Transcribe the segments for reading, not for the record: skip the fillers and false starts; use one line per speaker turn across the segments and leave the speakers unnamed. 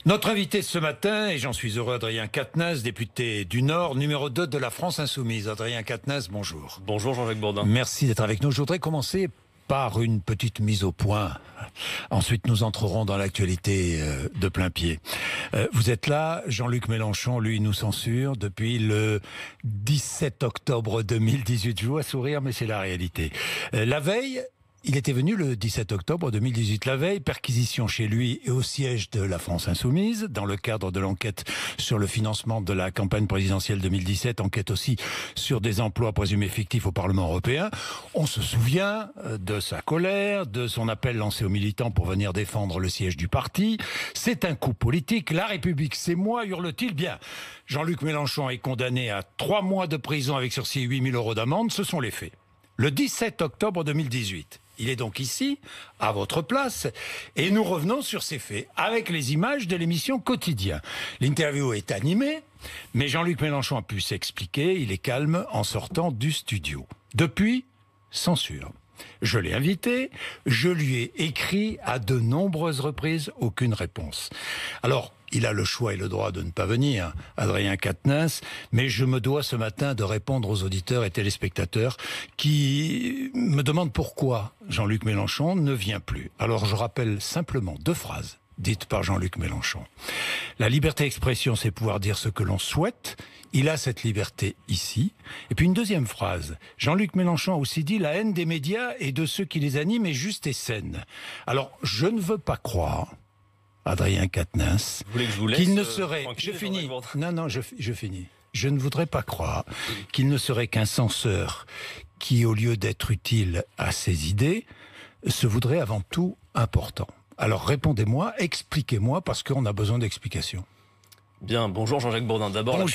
Notre invité ce matin, et j'en suis heureux, Adrien Quatennens, député du Nord, numéro 2 de la France Insoumise. Adrien Quatennens, bonjour.
Bonjour Jean-Jacques Bourdin.
Merci d'être avec nous. Je voudrais commencer par une petite mise au point. Ensuite, nous entrerons dans l'actualité de plein pied. Vous êtes là, Jean-Luc Mélenchon, lui, nous censure depuis le 17 octobre 2018. Je vois sourire, mais c'est la réalité. La veille, il était venu le 17 octobre 2018. La veille, perquisition chez lui et au siège de la France Insoumise, dans le cadre de l'enquête sur le financement de la campagne présidentielle 2017, enquête aussi sur des emplois présumés fictifs au Parlement européen. On se souvient de sa colère, de son appel lancé aux militants pour venir défendre le siège du parti. C'est un coup politique. La République, c'est moi, hurle-t-il. Bien, Jean-Luc Mélenchon est condamné à 3 mois de prison avec sursis et 8 000 € d'amende. Ce sont les faits. Le 17 octobre 2018. Il est donc ici, à votre place, et nous revenons sur ces faits, avec les images de l'émission Quotidien. L'interview est animée, mais Jean-Luc Mélenchon a pu s'expliquer, il est calme en sortant du studio. Depuis, censure. Je l'ai invité, je lui ai écrit à de nombreuses reprises, aucune réponse. Alors, il a le choix et le droit de ne pas venir, Adrien Quatennens, mais je me dois ce matin de répondre aux auditeurs et téléspectateurs qui me demandent pourquoi Jean-Luc Mélenchon ne vient plus. Alors je rappelle simplement 2 phrases dites par Jean-Luc Mélenchon. La liberté d'expression, c'est pouvoir dire ce que l'on souhaite. Il a cette liberté ici. Et puis une deuxième phrase. Jean-Luc Mélenchon a aussi dit « La haine des médias et de ceux qui les animent est juste et saine ». Alors, je ne veux pas croire, Adrien Quatennens, qu'il ne serait... Je finis. Non, je finis. Je ne voudrais pas croire qu'il ne serait qu'un censeur qui, au lieu d'être utile à ses idées, se voudrait avant tout important. Alors répondez-moi, expliquez-moi, parce qu'on a besoin d'explications.
Bien, bonjour Jean-Jacques Bourdin. D'abord,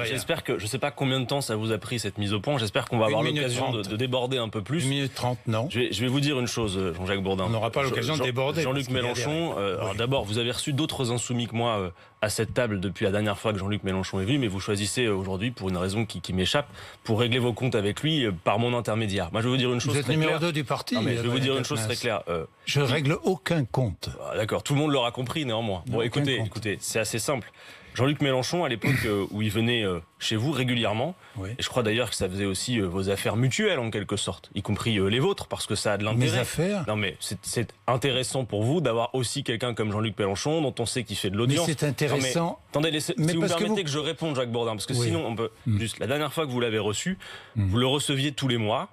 j'espère
que, je ne sais pas combien de temps ça vous a pris cette mise au point, j'espère qu'on va avoir l'occasion de déborder un peu plus.
1 minute 30, non.
Je vais vous dire une chose, Jean-Jacques Bourdin.
On n'aura pas l'occasion de déborder.
Jean-Luc Mélenchon, alors d'abord, vous avez reçu d'autres insoumis que moi à cette table depuis la dernière fois que Jean-Luc Mélenchon est venu, mais vous choisissez aujourd'hui, pour une raison qui m'échappe, pour régler vos comptes avec lui par mon intermédiaire. Moi, je vais vous dire une chose très claire.
Vous êtes numéro 2 du parti.
Non, mais je vais vous dire une chose très claire.
Je règle aucun compte.
D'accord, tout le monde l'aura compris néanmoins. Bon, écoutez, c'est assez simple. Jean-Luc Mélenchon, à l'époque où il venait chez vous régulièrement, oui. Et je crois d'ailleurs que ça faisait aussi vos affaires mutuelles en quelque sorte, y compris les vôtres, parce que ça a de l'intérêt.
Mes affaires ?
Non mais c'est intéressant pour vous d'avoir aussi quelqu'un comme Jean-Luc Mélenchon, dont on sait qu'il fait de l'audience.
Mais c'est intéressant.
Non, mais, attendez, si vous me permettez que je réponde, Jacques Bourdin, parce que sinon on peut... Juste, la dernière fois que vous l'avez reçu, vous le receviez tous les mois.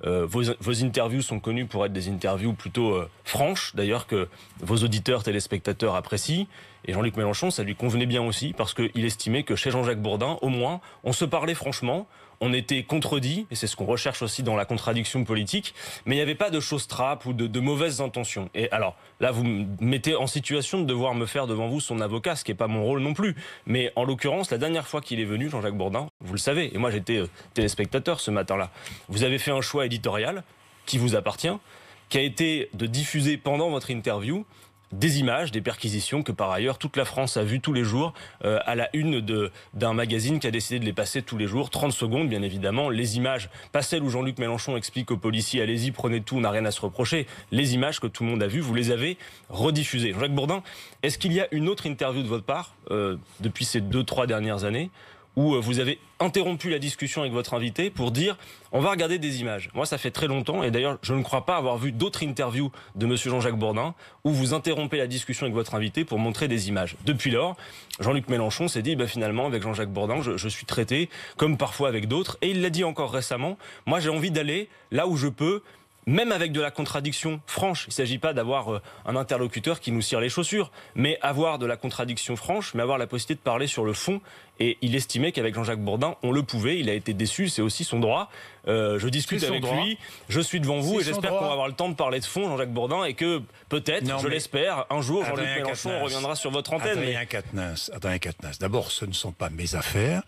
Vos interviews sont connues pour être des interviews plutôt franches, d'ailleurs, que vos auditeurs, téléspectateurs apprécient. Et Jean-Luc Mélenchon, ça lui convenait bien aussi, parce qu'il estimait que chez Jean-Jacques Bourdin, au moins, on se parlait franchement, on était contredit, et c'est ce qu'on recherche aussi dans la contradiction politique, mais il n'y avait pas de choses trappes ou de mauvaises intentions. Et alors, là, vous me mettez en situation de devoir me faire devant vous son avocat, ce qui n'est pas mon rôle non plus. Mais en l'occurrence, la dernière fois qu'il est venu, Jean-Jacques Bourdin, vous le savez, et moi j'étais téléspectateur ce matin-là, vous avez fait un choix éditorial qui vous appartient, qui a été de diffuser pendant votre interview des images, des perquisitions que par ailleurs toute la France a vues tous les jours à la une d'un magazine qui a décidé de les passer tous les jours, 30 secondes bien évidemment, les images, pas celles où Jean-Luc Mélenchon explique aux policiers allez-y, prenez tout, on n'a rien à se reprocher, les images que tout le monde a vues, vous les avez rediffusées. Jean-Jacques Bourdin, est-ce qu'il y a une autre interview de votre part depuis ces 2-3 dernières années où vous avez interrompu la discussion avec votre invité pour dire on va regarder des images. Moi, ça fait très longtemps, et d'ailleurs, je ne crois pas avoir vu d'autres interviews de monsieur Jean-Jacques Bourdin où vous interrompez la discussion avec votre invité pour montrer des images. Depuis lors, Jean-Luc Mélenchon s'est dit finalement, avec Jean-Jacques Bourdin, je suis traité comme parfois avec d'autres, et il l'a dit encore récemment, moi j'ai envie d'aller là où je peux, même avec de la contradiction franche. Il ne s'agit pas d'avoir un interlocuteur qui nous cire les chaussures, mais avoir de la contradiction franche, mais avoir la possibilité de parler sur le fond. Et il estimait qu'avec Jean-Jacques Bourdin, on le pouvait. Il a été déçu, c'est aussi son droit. Je discute avec lui, je suis devant vous, et j'espère qu'on va avoir le temps de parler de fond, Jean-Jacques Bourdin, et que peut-être, je l'espère, un jour, Jean-Luc Mélenchon reviendra sur votre antenne.
Adrien Quatennens, d'abord, ce ne sont pas mes affaires.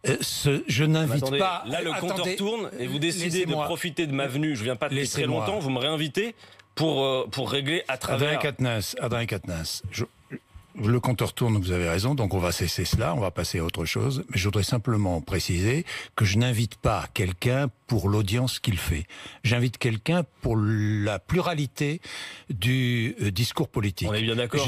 Je n'invite pas...
Là, le compteur tourne et vous décidez de profiter de ma venue. Je ne viens pas depuis très longtemps. Vous me réinvitez pour régler à travers...
Adrien Quatennens, le compteur tourne, vous avez raison, donc on va cesser cela, on va passer à autre chose. Mais je voudrais simplement préciser que je n'invite pas quelqu'un pour l'audience qu'il fait. J'invite quelqu'un pour la pluralité du discours politique.
On est bien d'accord.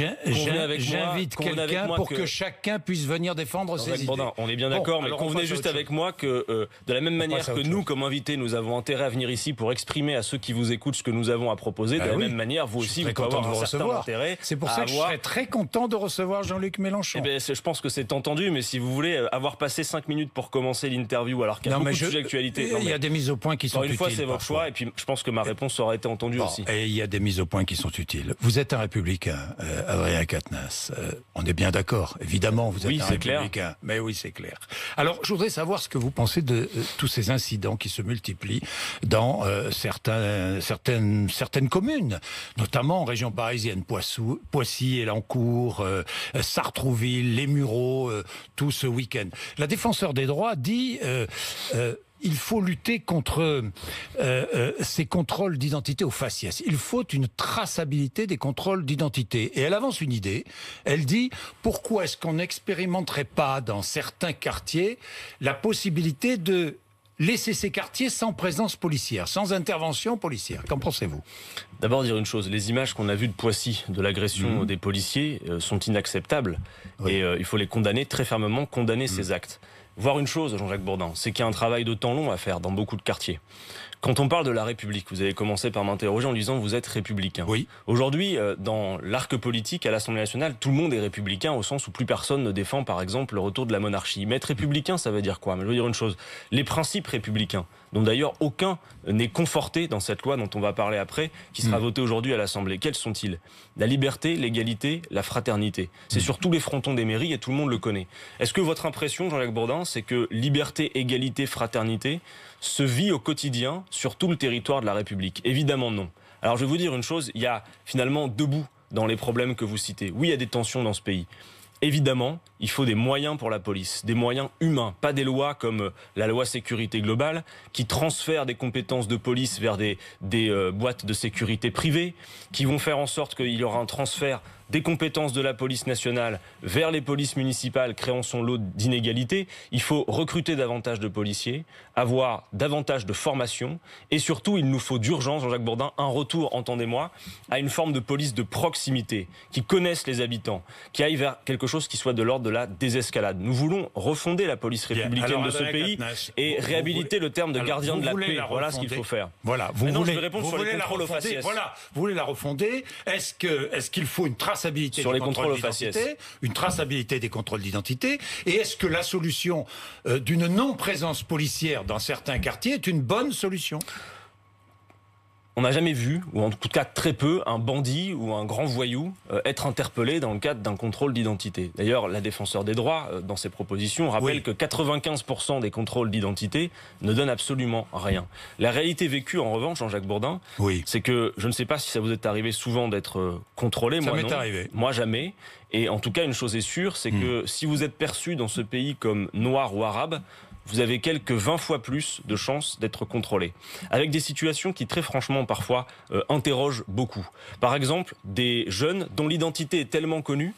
J'invite quelqu'un pour que chacun puisse venir défendre ses idées.
On est bien d'accord, mais convenez juste avec moi que de la même manière que nous, comme invités, nous avons intérêt à venir ici pour exprimer à ceux qui vous écoutent ce que nous avons à proposer, de la même manière, vous aussi, vous pouvez avoir un certain intérêt.
C'est pour ça que je serais très content de recevoir Jean-Luc Mélenchon.
Je pense que c'est entendu, mais si vous voulez avoir passé 5 minutes pour commencer l'interview, alors qu'il y a beaucoup de sujets d'actualité.
Il y a des mises au point qui sont utiles.
Une fois, c'est votre choix, et puis je pense que ma réponse aura été entendue aussi.
Et il y a des mises au point qui sont utiles. Vous êtes un républicain, Adrien Quatennens. On est bien d'accord. Évidemment, vous êtes un républicain. Clair. Mais oui, c'est clair. Alors, je voudrais savoir ce que vous pensez de tous ces incidents qui se multiplient dans certaines communes, notamment en région parisienne, Poissy, Elancourt, Sartrouville, Les Mureaux, tout ce week-end. La défenseur des droits dit il faut lutter contre ces contrôles d'identité au faciès. Il faut une traçabilité des contrôles d'identité. Et elle avance une idée. Elle dit, pourquoi est-ce qu'on n'expérimenterait pas dans certains quartiers la possibilité de laisser ces quartiers sans présence policière, sans intervention policière? Qu'en pensez-vous?
D'abord dire une chose, les images qu'on a vues de Poissy, de l'agression des policiers, sont inacceptables. Oui. Et il faut les condamner très fermement, condamner ces actes. Voir une chose, Jean-Jacques Bourdin, c'est qu'il y a un travail de temps long à faire dans beaucoup de quartiers. Quand on parle de la République, vous avez commencé par m'interroger en disant vous êtes républicain.
Oui.
Aujourd'hui, dans l'arc politique à l'Assemblée nationale, tout le monde est républicain au sens où plus personne ne défend, par exemple, le retour de la monarchie. Mais être républicain, ça veut dire quoi? Mais je veux dire une chose, les principes républicains, dont d'ailleurs aucun n'est conforté dans cette loi dont on va parler après, qui sera votée aujourd'hui à l'Assemblée. Quels sont-ils? La liberté, l'égalité, la fraternité. C'est sur tous les frontons des mairies et tout le monde le connaît. Est-ce que votre impression, Jean-Jacques Bourdin, c'est que liberté, égalité, fraternité se vit au quotidien sur tout le territoire de la République? Évidemment non. Alors je vais vous dire une chose, il y a finalement deux bouts dans les problèmes que vous citez. Oui, il y a des tensions dans ce pays. Évidemment, il faut des moyens pour la police, des moyens humains, pas des lois comme la loi sécurité globale qui transfèrent des compétences de police vers des boîtes de sécurité privées, qui vont faire en sorte qu'il y aura un transfert des compétences de la police nationale vers les polices municipales, créant son lot d'inégalités. Il faut recruter davantage de policiers, avoir davantage de formation et surtout, il nous faut d'urgence, Jean-Jacques Bourdin, un retour, entendez-moi, à une forme de police de proximité, qui connaisse les habitants, qui aille vers quelque chose qui soit de l'ordre de la désescalade. Nous voulons refonder la police républicaine de ce pays et réhabiliter le terme de gardien de la paix. Voilà ce qu'il faut faire.
Voilà,
je vais répondre sur les contrôles au faciès.
Voilà, vous voulez la refonder. Est-ce qu'il faut une traçabilité
sur
des
les contrôles au faciès,
une traçabilité des contrôles d'identité? Et est-ce que la solution d'une non-présence policière dans certains quartiers est une bonne solution?
On n'a jamais vu, ou en tout cas très peu, un bandit ou un grand voyou être interpellé dans le cadre d'un contrôle d'identité. D'ailleurs, la défenseure des droits, dans ses propositions, rappelle que 95% des contrôles d'identité ne donnent absolument rien. La réalité vécue, en revanche, Jean-Jacques Bourdin, c'est que, je ne sais pas si ça vous est arrivé souvent d'être contrôlé, moi non, moi jamais. Et en tout cas, une chose est sûre, c'est que si vous êtes perçu dans ce pays comme noir ou arabe, vous avez quelques 20 fois plus de chances d'être contrôlé. Avec des situations qui, très franchement, parfois, interrogent beaucoup. Par exemple, des jeunes dont l'identité est tellement connue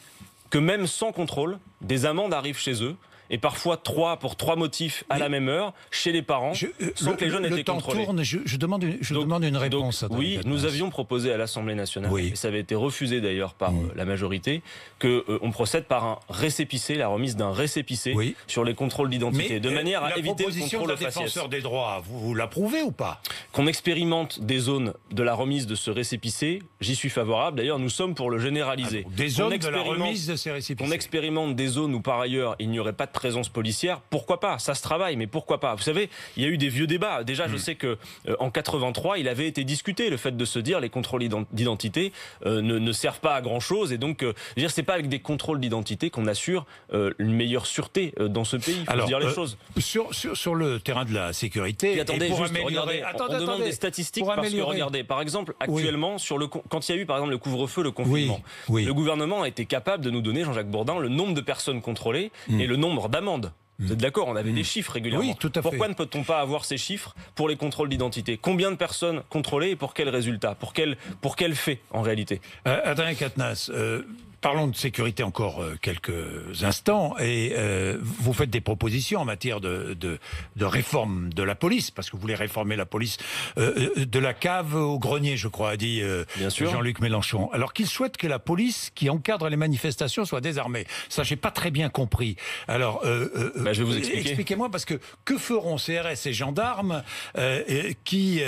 que même sans contrôle, des amendes arrivent chez eux. Et parfois pour trois motifs à la même heure, chez les parents, sans que les jeunes aient été contrôlés.
Le temps tourne, je demande une réponse.
Oui, nous avions proposé à l'Assemblée nationale, et ça avait été refusé d'ailleurs par la majorité, qu'on procède par un récépissé, la remise d'un récépissé sur les contrôles d'identité, de manière à éviter le contrôle au faciès. La
défenseur des droits, vous l'approuvez ou pas?
Qu'on expérimente des zones de la remise de ce récépissé, j'y suis favorable. D'ailleurs, nous sommes pour le généraliser.
Des zones de la remise de ces récépissés.
On expérimente des zones où, par ailleurs, il n'y aurait pas de présence policière, pourquoi pas? Ça se travaille, mais pourquoi pas? Vous savez, il y a eu des vieux débats. Déjà, je sais que en 83, il avait été discuté le fait de se dire les contrôles d'identité ne servent pas à grand chose, et donc, c'est pas avec des contrôles d'identité qu'on assure une meilleure sûreté dans ce pays. Il faut dire les choses.
Sur le terrain de la sécurité.
Et attendez, regardez, on demande des statistiques parce que regardez, par exemple, actuellement, quand il y a eu par exemple le couvre-feu, le confinement, le gouvernement a été capable de nous donner, Jean-Jacques Bourdin, le nombre de personnes contrôlées et le nombre d'amendes. Vous êtes d'accord? On avait des chiffres régulièrement.
Oui, tout à fait.
Pourquoi ne peut-on pas avoir ces chiffres pour les contrôles d'identité? Combien de personnes contrôlées et pour quels résultats? Pour quels faits, en réalité?
Adrien Quatennens, parlons de sécurité encore quelques instants. Et vous faites des propositions en matière de réforme de la police, parce que vous voulez réformer la police de la cave au grenier, je crois, a dit Jean-Luc Mélenchon. Alors qu'il souhaite que la police qui encadre les manifestations soit désarmée. Ça, j'ai pas très bien compris. Alors,
je vais vous expliquer.
Expliquez-moi, parce que feront CRS et gendarmes qui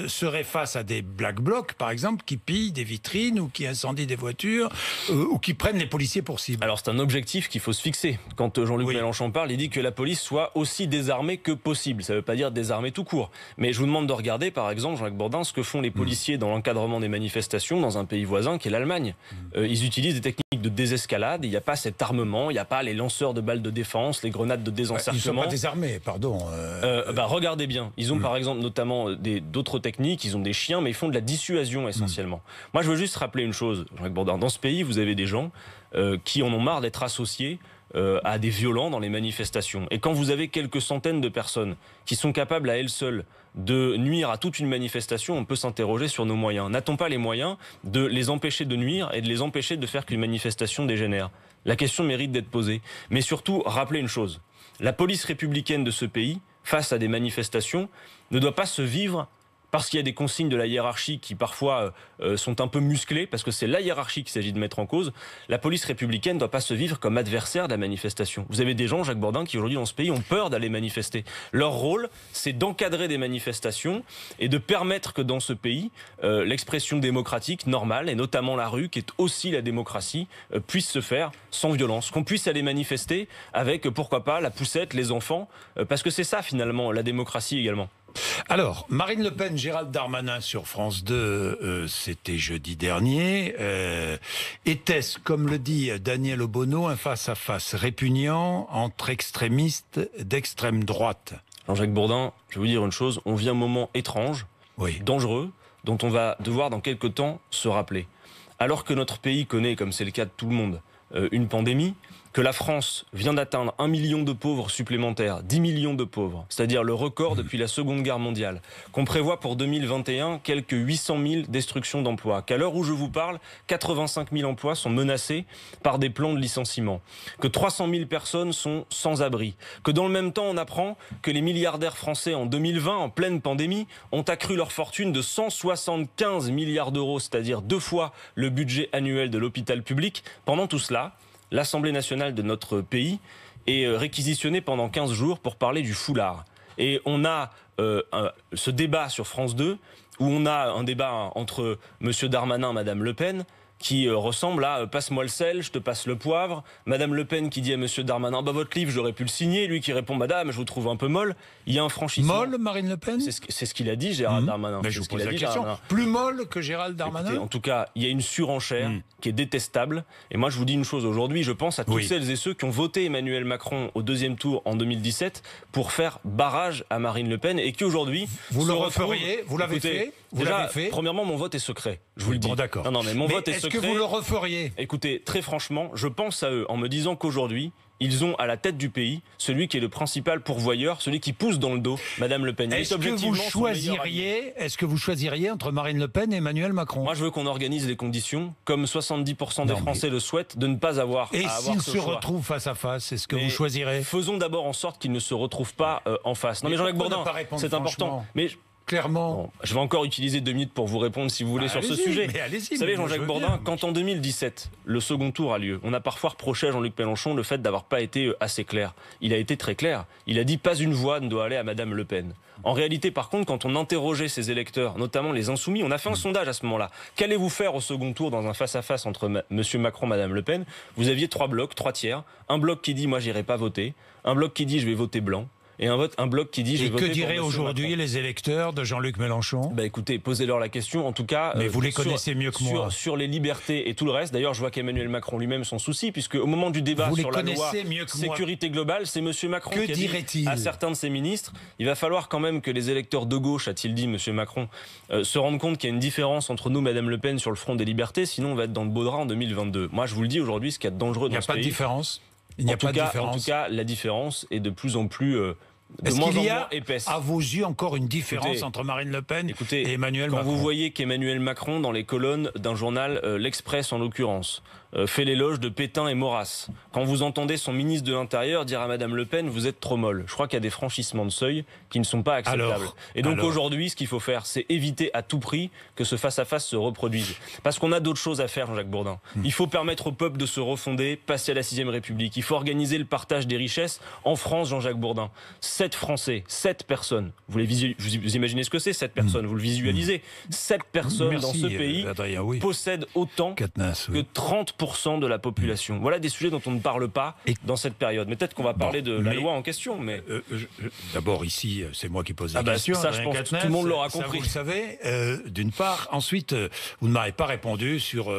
seraient face à des black blocs, par exemple, qui pillent des vitrines ou qui incendient des voitures ou qui prennent les policiers pour cible?
Alors c'est un objectif qu'il faut se fixer. Quand Jean-Luc Mélenchon parle, il dit que la police soit aussi désarmée que possible. Ça ne veut pas dire désarmée tout court. Mais je vous demande de regarder, par exemple, Jean-Luc Bourdin, ce que font les policiers dans l'encadrement des manifestations dans un pays voisin qui est l'Allemagne. Ils utilisent des techniques de désescalade. Il n'y a pas cet armement, il n'y a pas les lanceurs de balles de défense, les grenades de désencerclement.
Ils ne sont pas désarmés, pardon.
Regardez bien. Ils ont par exemple notamment d'autres techniques. Ils ont des chiens, mais ils font de la dissuasion essentiellement. Moi, je veux juste rappeler une chose, Jean-Luc Bourdin. Dans ce pays, vous avez des gens qui en ont marre d'être associés à des violents dans les manifestations. Et quand vous avez quelques centaines de personnes qui sont capables à elles seules de nuire à toute une manifestation, on peut s'interroger sur nos moyens. N'a-t-on pas les moyens de les empêcher de nuire et de les empêcher de faire qu'une manifestation dégénère? La question mérite d'être posée. Mais surtout, rappelez une chose. La police républicaine de ce pays, face à des manifestations, ne doit pas se vivre parce qu'il y a des consignes de la hiérarchie qui parfois sont un peu musclées, parce que c'est la hiérarchie qu'il s'agit de mettre en cause. La police républicaine ne doit pas se vivre comme adversaire de la manifestation. Vous avez des gens, Jacques Bourdin, qui aujourd'hui dans ce pays ont peur d'aller manifester. Leur rôle, c'est d'encadrer des manifestations et de permettre que dans ce pays, l'expression démocratique normale, et notamment la rue, qui est aussi la démocratie, puisse se faire sans violence. Qu'on puisse aller manifester avec, pourquoi pas, la poussette, les enfants, parce que c'est ça finalement, la démocratie également.
Alors, Marine Le Pen, Gérald Darmanin sur France 2, c'était jeudi dernier. Était-ce, comme le dit Daniel Obono, un face-à-face répugnant entre extrémistes d'extrême droite?
Jean-Jacques Bourdin, je vais vous dire une chose, on vit un moment étrange, dangereux, dont on va devoir dans quelques temps se rappeler. Alors que notre pays connaît, comme c'est le cas de tout le monde, une pandémie, que la France vient d'atteindre 1 million de pauvres supplémentaires, 10 millions de pauvres, c'est-à-dire le record depuis la Seconde Guerre mondiale, qu'on prévoit pour 2021 quelques 800 000 destructions d'emplois, qu'à l'heure où je vous parle, 85 000 emplois sont menacés par des plans de licenciement, que 300 000 personnes sont sans abri, que dans le même temps on apprend que les milliardaires français en 2020, en pleine pandémie, ont accru leur fortune de 175 milliards d'euros, c'est-à-dire 2 fois le budget annuel de l'hôpital public. Pendant tout cela, l'Assemblée nationale de notre pays est réquisitionnée pendant 15 jours pour parler du foulard. Et on a ce débat sur France 2, où on a un débat entre M. Darmanin et Mme Le Pen, qui ressemble à « passe-moi le sel, je te passe le poivre ». Madame Le Pen qui dit à M. Darmanin « votre livre, j'aurais pu le signer ». Lui qui répond « Madame, je vous trouve un peu molle ». Il y a un franchissement.
Molle, Marine Le Pen?
C'est ce qu'il a dit, Gérald Darmanin.
Mais je vous pose la question. Plus molle que Gérald Darmanin?
Écoutez, en tout cas, il y a une surenchère qui est détestable. Et moi, je vous dis une chose aujourd'hui, je pense à toutes celles et ceux qui ont voté Emmanuel Macron au 2e tour en 2017 pour faire barrage à Marine Le Pen et qui aujourd'hui...
Vous le referiez? Vous l'avez fait?
Déjà, premièrement, mon vote est secret. Je vous le dis.
Bon, d'accord.
Non, mais mon vote est secret.
Est-ce que vous le referiez?
Écoutez, très franchement, je pense à eux en me disant qu'aujourd'hui, ils ont à la tête du pays celui qui est le principal pourvoyeur, celui qui pousse dans le dos Madame Le Pen.
Est-ce que vous choisiriez entre Marine Le Pen et Emmanuel Macron?
Moi, je veux qu'on organise les conditions, comme 70% des Français le souhaitent, de ne pas avoir à avoir ce choix.
Et s'ils se retrouvent face à face, est-ce que vous choisirez?
Faisons d'abord en sorte qu'ils ne se retrouvent pas en face. Non mais Jean-Jacques Bourdin, c'est important. Mais
clairement.
Bon, je vais encore utiliser 2 minutes pour vous répondre si vous voulez sur ce sujet. Vous savez, Jean-Jacques Bourdin, quand en 2017, le second tour a lieu, on a parfois reproché à Jean-Luc Mélenchon le fait d'avoir pas été assez clair. Il a été très clair. Il a dit pas une voix ne doit aller à Madame Le Pen. En réalité, par contre, quand on interrogeait ses électeurs, notamment les Insoumis, on a fait un sondage à ce moment-là. Qu'allez-vous faire au second tour dans un face-à-face entre Monsieur Macron et Madame Le Pen? Vous aviez 3 blocs, 3 tiers. Un bloc qui dit moi j'irai pas voter. Un bloc qui dit je vais voter blanc. Et un bloc qui dit je vais voter pour
que diraient aujourd'hui les électeurs de Jean-Luc Mélenchon?
Écoutez, posez-leur la question. En tout cas,
mais vous les connaissez mieux que moi.
Sur les libertés et tout le reste. D'ailleurs, je vois qu'Emmanuel Macron lui-même s'en soucie, puisque au moment du débat sur la loi sécurité globale, c'est Monsieur Macron qui a dit à certains de ses ministres, il va falloir quand même que les électeurs de gauche, a-t-il dit Monsieur Macron, se rendent compte qu'il y a une différence entre nous, Madame Le Pen, sur le front des libertés, sinon on va être dans le beau drap en 2022. Moi, je vous le dis aujourd'hui, ce qu'il y a de dangereux dans ce pays.
Il n'y a pas de différence.
En tout cas, la différence est de plus en plus
Est-ce qu'il y a, à vos yeux, encore une différence entre Marine Le Pen et Emmanuel Macron?
Quand vous voyez qu'Emmanuel Macron, dans les colonnes d'un journal, l'Express en l'occurrence, fait l'éloge de Pétain et Maurras, quand vous entendez son ministre de l'Intérieur dire à Madame Le Pen, vous êtes trop molle, je crois qu'il y a des franchissements de seuil qui ne sont pas acceptables. Et donc aujourd'hui, ce qu'il faut faire, c'est éviter à tout prix que ce face-à-face se reproduise. Parce qu'on a d'autres choses à faire, Jean-Jacques Bourdin. Il faut permettre au peuple de se refonder, passer à la 6e République. Il faut organiser le partage des richesses. En France, Jean-Jacques Bourdin, 7 Français, 7 personnes, vous imaginez ce que c'est, 7 personnes, vous le visualisez, 7 personnes dans ce pays possèdent autant que 30% de la population. Voilà des sujets dont on ne parle pas dans cette période. Mais peut-être qu'on va parler de la loi en question. Mais
d'abord ici, c'est moi qui pose la question.
Ça, je pense que tout le monde l'aura compris.
Ça, vous le savez, d'une part. Ensuite, vous ne m'avez pas répondu sur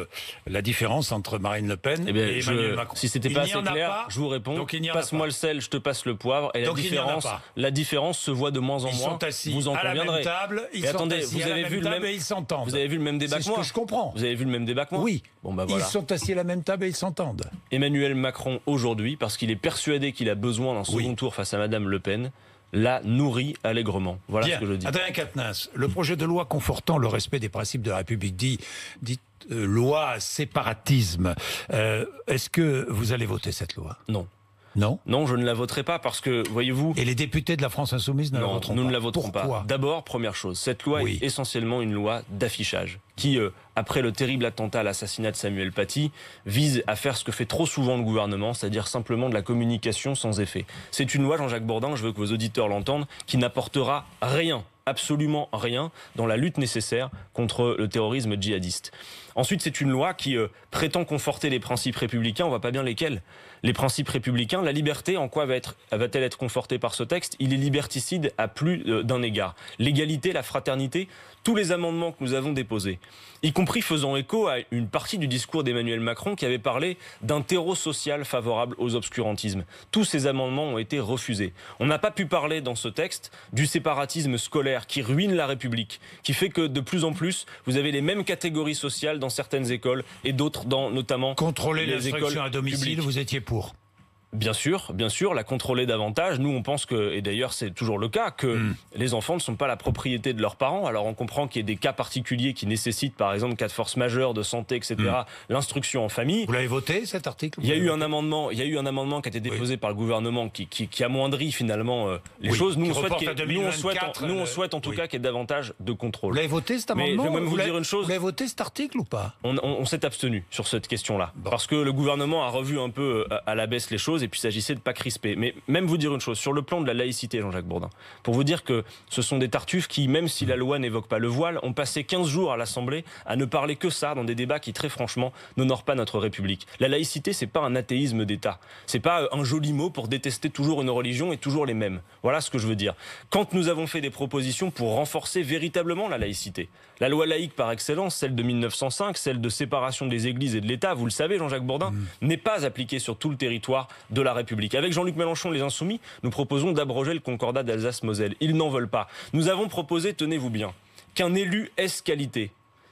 la différence entre Marine Le Pen et Emmanuel Macron.
Si c'était pas assez clair, je vous réponds. Passe-moi le sel, je te passe le poivre. Et la différence se voit de moins en moins.
Ils sont assis
vous en
à la même table. Ils sont assis à la même table et ils s'entendent.
Vous avez vu le même débat que moi.
C'est ce que je comprends.
Vous avez vu le même débat que moi.
Oui.
Bon, bah voilà.
Ils sont assis à la même table et ils s'entendent.
Emmanuel Macron, aujourd'hui, parce qu'il est persuadé qu'il a besoin d'un second tour face à Madame Le Pen, la nourrit allègrement. Voilà ce que je dis.
Adrien Quatennens, le projet de loi confortant le respect des principes de la République dit loi séparatisme. Est-ce que vous allez voter cette loi?
Non.
Non ?
Non, je ne la voterai pas parce que, voyez-vous...
Et les députés de la France Insoumise ne la voteront pas?
Nous ne la voterons
Pourquoi
pas. D'abord, première chose, cette loi est essentiellement une loi d'affichage qui, après le terrible attentat à l'assassinat de Samuel Paty, vise à faire ce que fait trop souvent le gouvernement, c'est-à-dire simplement de la communication sans effet. C'est une loi, Jean-Jacques Bourdin, je veux que vos auditeurs l'entendent, qui n'apportera rien, absolument rien, dans la lutte nécessaire contre le terrorisme djihadiste. Ensuite, c'est une loi qui prétend conforter les principes républicains, on ne voit pas bien lesquels. Les principes républicains, la liberté, en quoi va-t-elle être confortée par ce texte? Il est liberticide à plus d'un égard. L'égalité, la fraternité, tous les amendements que nous avons déposés, y compris faisant écho à une partie du discours d'Emmanuel Macron qui avait parlé d'un terreau social favorable aux obscurantismes. Tous ces amendements ont été refusés. On n'a pas pu parler dans ce texte du séparatisme scolaire qui ruine la République, qui fait que de plus en plus, vous avez les mêmes catégories sociales dans certaines écoles et d'autres dans notamment
contrôler les écoles à domicile, publiques. Vous étiez pour?
Bien sûr, la contrôler davantage. Nous, on pense que, et d'ailleurs c'est toujours le cas, que les enfants ne sont pas la propriété de leurs parents. Alors on comprend qu'il y ait des cas particuliers qui nécessitent, par exemple, cas de force majeure, de santé, etc., l'instruction en famille.
Vous l'avez voté, cet article?
Il y a eu un amendement qui a été déposé par le gouvernement qui amoindrit finalement les choses. Nous, on souhaite en tout cas qu'il y ait davantage de contrôle.
Vous l'avez voté, cet amendement?
Mais je vais même vous dire une chose.
Vous l'avez voté, cet article, ou pas?
On s'est abstenu sur cette question-là. Parce que le gouvernement a revu un peu à la baisse les choses. Et puis, il s'agissait de ne pas crisper. Mais même vous dire une chose, sur le plan de la laïcité, Jean-Jacques Bourdin, pour vous dire que ce sont des tartuffes qui, même si la loi n'évoque pas le voile, ont passé 15 jours à l'Assemblée à ne parler que ça dans des débats qui, très franchement, n'honorent pas notre République. La laïcité, c'est pas un athéisme d'État. C'est pas un joli mot pour détester toujours une religion et toujours les mêmes. Voilà ce que je veux dire. Quand nous avons fait des propositions pour renforcer véritablement la laïcité, la loi laïque par excellence, celle de 1905, celle de séparation des églises et de l'État, vous le savez, Jean-Jacques Bourdin, n'est pas appliquée sur tout le territoire de la République. Avec Jean-Luc Mélenchon, les Insoumis, nous proposons d'abroger le concordat d'Alsace-Moselle. Ils n'en veulent pas. Nous avons proposé, tenez-vous bien, qu'un élu ès-qualité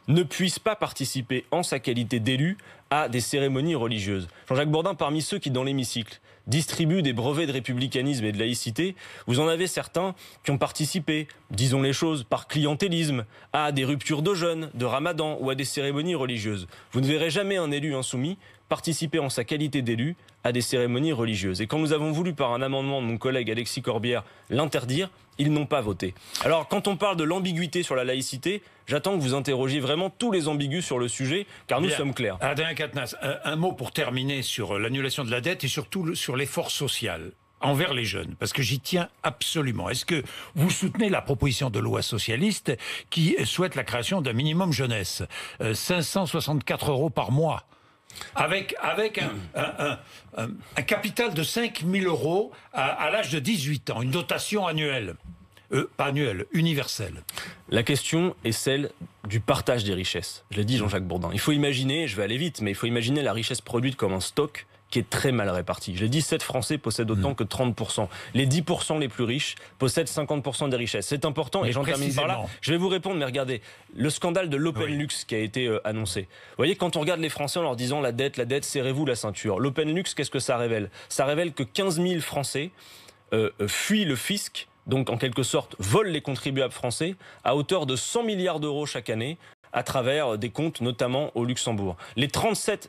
ne puisse pas participer en sa qualité d'élu à des cérémonies religieuses. Jean-Jacques Bourdin, parmi ceux qui, dans l'hémicycle, distribuent des brevets de républicanisme et de laïcité, vous en avez certains qui ont participé, disons les choses, par clientélisme, à des ruptures de jeûne, de ramadan ou à des cérémonies religieuses. Vous ne verrez jamais un élu insoumis participer en sa qualité d'élu à des cérémonies religieuses. Et quand nous avons voulu, par un amendement de mon collègue Alexis Corbière, l'interdire, ils n'ont pas voté. Alors, quand on parle de l'ambiguïté sur la laïcité, j'attends que vous interrogiez vraiment tous les ambigus sur le sujet, car nous sommes clairs.
Adrien Quatennens, un mot pour terminer sur l'annulation de la dette et surtout sur l'effort social envers les jeunes, parce que j'y tiens absolument. Est-ce que vous soutenez la proposition de loi socialiste qui souhaite la création d'un minimum jeunesse, 564 € par mois, avec un capital de 5 000 € à l'âge de 18 ans, une dotation annuelle, pas annuelle, universelle?
La question est celle du partage des richesses. Je l'ai dit, Jean-Jacques Bourdin. Il faut imaginer, je vais aller vite, mais il faut imaginer la richesse produite comme un stock qui est très mal réparti. Je l'ai dit, 7 Français possèdent autant que 30%. Les 10% les plus riches possèdent 50% des richesses. C'est important, et j'en termine par là. Je vais vous répondre, mais regardez, le scandale de l'OpenLux qui a été annoncé. Vous voyez, quand on regarde les Français en leur disant la dette, serrez-vous la ceinture. L'OpenLux, qu'est-ce que ça révèle? Ça révèle que 15 000 Français fuit le fisc, donc en quelque sorte vole les contribuables français, à hauteur de 100 milliards d'euros chaque année, à travers des comptes notamment au Luxembourg. Les 37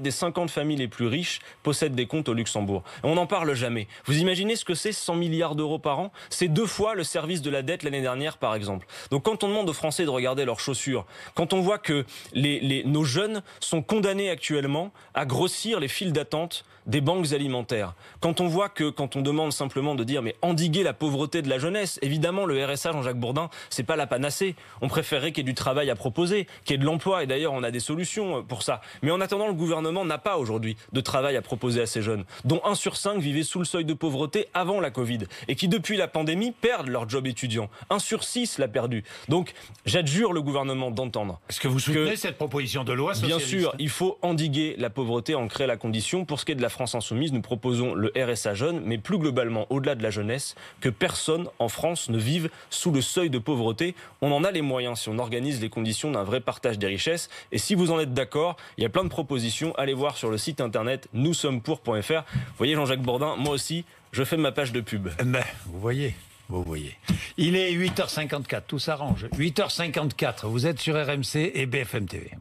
des 50 familles les plus riches possèdent des comptes au Luxembourg. Et on n'en parle jamais. Vous imaginez ce que c'est 100 milliards d'euros par an? C'est 2 fois le service de la dette l'année dernière, par exemple. Donc quand on demande aux Français de regarder leurs chaussures, quand on voit que nos jeunes sont condamnés actuellement à grossir les files d'attente des banques alimentaires, quand on voit que, quand on demande simplement de dire mais endiguer la pauvreté de la jeunesse, évidemment le RSA, Jean-Jacques Bourdin, c'est pas la panacée. On préférerait qu'il y ait du travail à proposer, qu'il y ait de l'emploi, et d'ailleurs on a des solutions pour ça. Mais en attendant, le gouvernement n'a pas aujourd'hui de travail à proposer à ces jeunes, dont 1 sur 5 vivait sous le seuil de pauvreté avant la Covid, et qui depuis la pandémie perdent leur job étudiant. 1 sur 6 l'a perdu. Donc j'adjure le gouvernement d'entendre.
Est-ce que vous soutenez cette proposition de loi socialiste?
Bien sûr, il faut endiguer la pauvreté, en créer la condition. Pour ce qui est de la France insoumise, nous proposons le RSA jeune, mais plus globalement, au-delà de la jeunesse, que personne en France ne vive sous le seuil de pauvreté. On en a les moyens si on organise les conditions d'un vrai partage des richesses. Et si vous en êtes d'accord, il y a plein de propositions. Allez voir sur le site internet noussommepour.fr. Vous voyez, Jean-Jacques Bourdin, moi aussi, je fais ma page de pub.
Mais vous voyez. Il est 8h54, tout s'arrange. 8h54, vous êtes sur RMC et BFM TV.